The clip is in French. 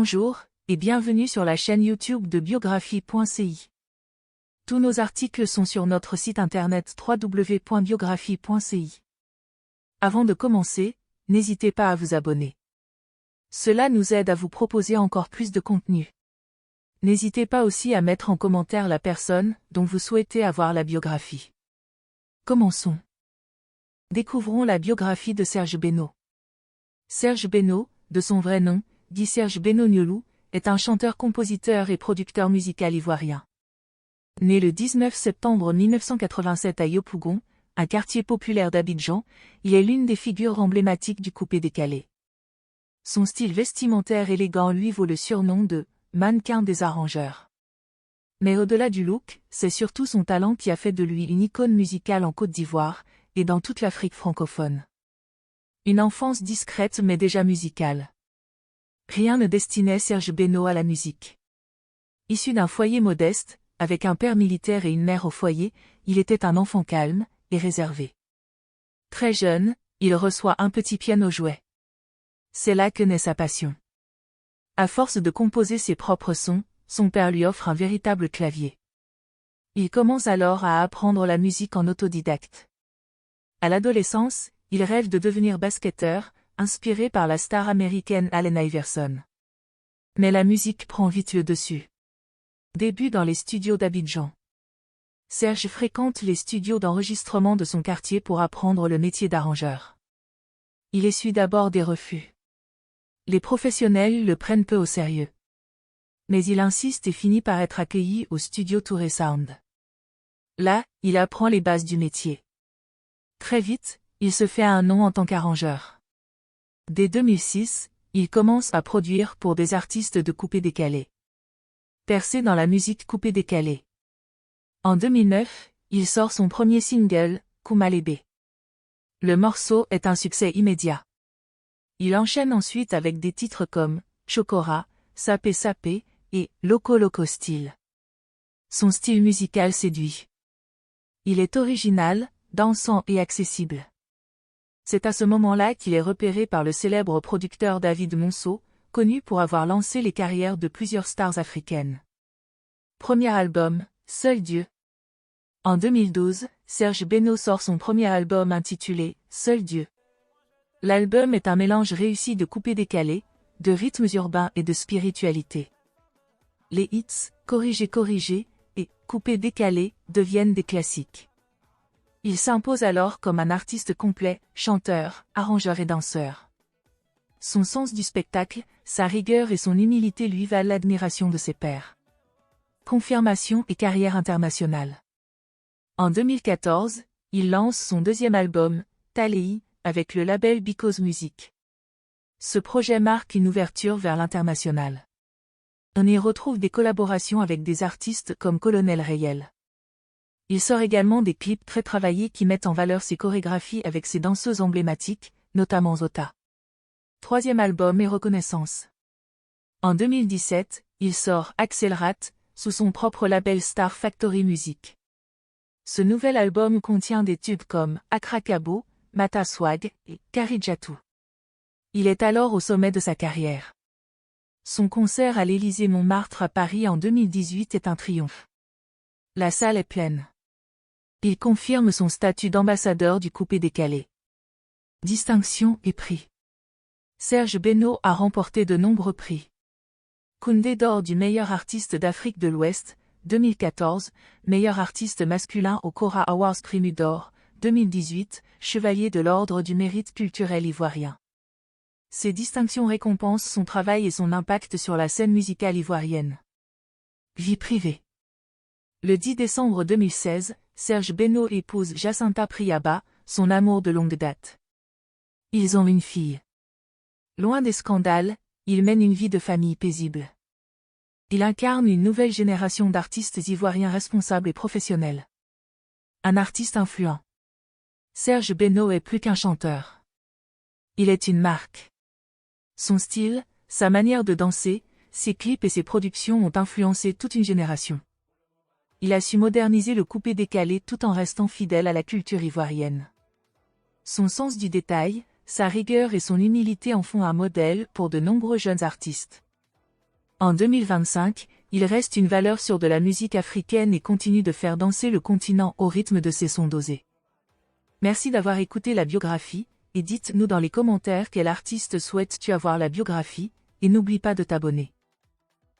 Bonjour, et bienvenue sur la chaîne YouTube de biographie.ci. Tous nos articles sont sur notre site internet www.biographie.ci. Avant de commencer, n'hésitez pas à vous abonner. Cela nous aide à vous proposer encore plus de contenu. N'hésitez pas aussi à mettre en commentaire la personne dont vous souhaitez avoir la biographie. Commençons. Découvrons la biographie de Serge Beno. Serge Beno, de son vrai nom, dit Serge Beno Niolou, est un chanteur-compositeur et producteur musical ivoirien. Né le 19 septembre 1987 à Yopougon, un quartier populaire d'Abidjan, il est l'une des figures emblématiques du coupé-décalé. Son style vestimentaire élégant lui vaut le surnom de « mannequin des arrangeurs ». Mais au-delà du look, c'est surtout son talent qui a fait de lui une icône musicale en Côte d'Ivoire et dans toute l'Afrique francophone. Une enfance discrète mais déjà musicale. Rien ne destinait Serge Beno à la musique. Issu d'un foyer modeste, avec un père militaire et une mère au foyer, il était un enfant calme et réservé. Très jeune, il reçoit un petit piano jouet. C'est là que naît sa passion. À force de composer ses propres sons, son père lui offre un véritable clavier. Il commence alors à apprendre la musique en autodidacte. À l'adolescence, il rêve de devenir basketteur, inspiré par la star américaine Allen Iverson. Mais la musique prend vite le dessus. Début dans les studios d'Abidjan. Serge fréquente les studios d'enregistrement de son quartier pour apprendre le métier d'arrangeur. Il essuie d'abord des refus. Les professionnels le prennent peu au sérieux. Mais il insiste et finit par être accueilli au studio Touré Sound. Là, il apprend les bases du métier. Très vite, il se fait un nom en tant qu'arrangeur. Dès 2006, il commence à produire pour des artistes de coupé-décalé. Percé dans la musique coupé-décalé. En 2009, il sort son premier single, Koumalébé. Le morceau est un succès immédiat. Il enchaîne ensuite avec des titres comme Chokora, Sapé Sapé et Loco Loco Style. Son style musical séduit. Il est original, dansant et accessible. C'est à ce moment-là qu'il est repéré par le célèbre producteur David Monceau, connu pour avoir lancé les carrières de plusieurs stars africaines. Premier album, Seul Dieu. En 2012, Serge Beno sort son premier album intitulé Seul Dieu. L'album est un mélange réussi de coupé-décalé, de rythmes urbains et de spiritualité. Les hits, Corrigé Corrigé et Coupé-décalé deviennent des classiques. Il s'impose alors comme un artiste complet, chanteur, arrangeur et danseur. Son sens du spectacle, sa rigueur et son humilité lui valent l'admiration de ses pairs. Confirmation et carrière internationale. En 2014, il lance son deuxième album, Taléi, avec le label Because Music. Ce projet marque une ouverture vers l'international. On y retrouve des collaborations avec des artistes comme Colonel Rayel. Il sort également des clips très travaillés qui mettent en valeur ses chorégraphies avec ses danseuses emblématiques, notamment Zota. Troisième album et Reconnaissance. En 2017, il sort Accélérate, sous son propre label Star Factory Music. Ce nouvel album contient des tubes comme Akrakabo, Mata Swag et Karidjatou. Il est alors au sommet de sa carrière. Son concert à l'Élysée-Montmartre à Paris en 2018 est un triomphe. La salle est pleine. Il confirme son statut d'ambassadeur du coupé-décalé. Distinctions et prix. Serge Beno a remporté de nombreux prix. Koundé d'or du meilleur artiste d'Afrique de l'Ouest, 2014, meilleur artiste masculin au Cora Awards Primu d'or, 2018, chevalier de l'Ordre du Mérite culturel ivoirien. Ces distinctions récompensent son travail et son impact sur la scène musicale ivoirienne. Vie privée. Le 10 décembre 2016, Serge Beno épouse Jacinta Priaba, son amour de longue date. Ils ont une fille. Loin des scandales, il mène une vie de famille paisible. Il incarne une nouvelle génération d'artistes ivoiriens responsables et professionnels. Un artiste influent. Serge Beno est plus qu'un chanteur. Il est une marque. Son style, sa manière de danser, ses clips et ses productions ont influencé toute une génération. Il a su moderniser le coupé-décalé tout en restant fidèle à la culture ivoirienne. Son sens du détail, sa rigueur et son humilité en font un modèle pour de nombreux jeunes artistes. En 2025, il reste une valeur sûre de la musique africaine et continue de faire danser le continent au rythme de ses sons dosés. Merci d'avoir écouté la biographie, et dites-nous dans les commentaires quel artiste souhaites-tu avoir la biographie, et n'oublie pas de t'abonner.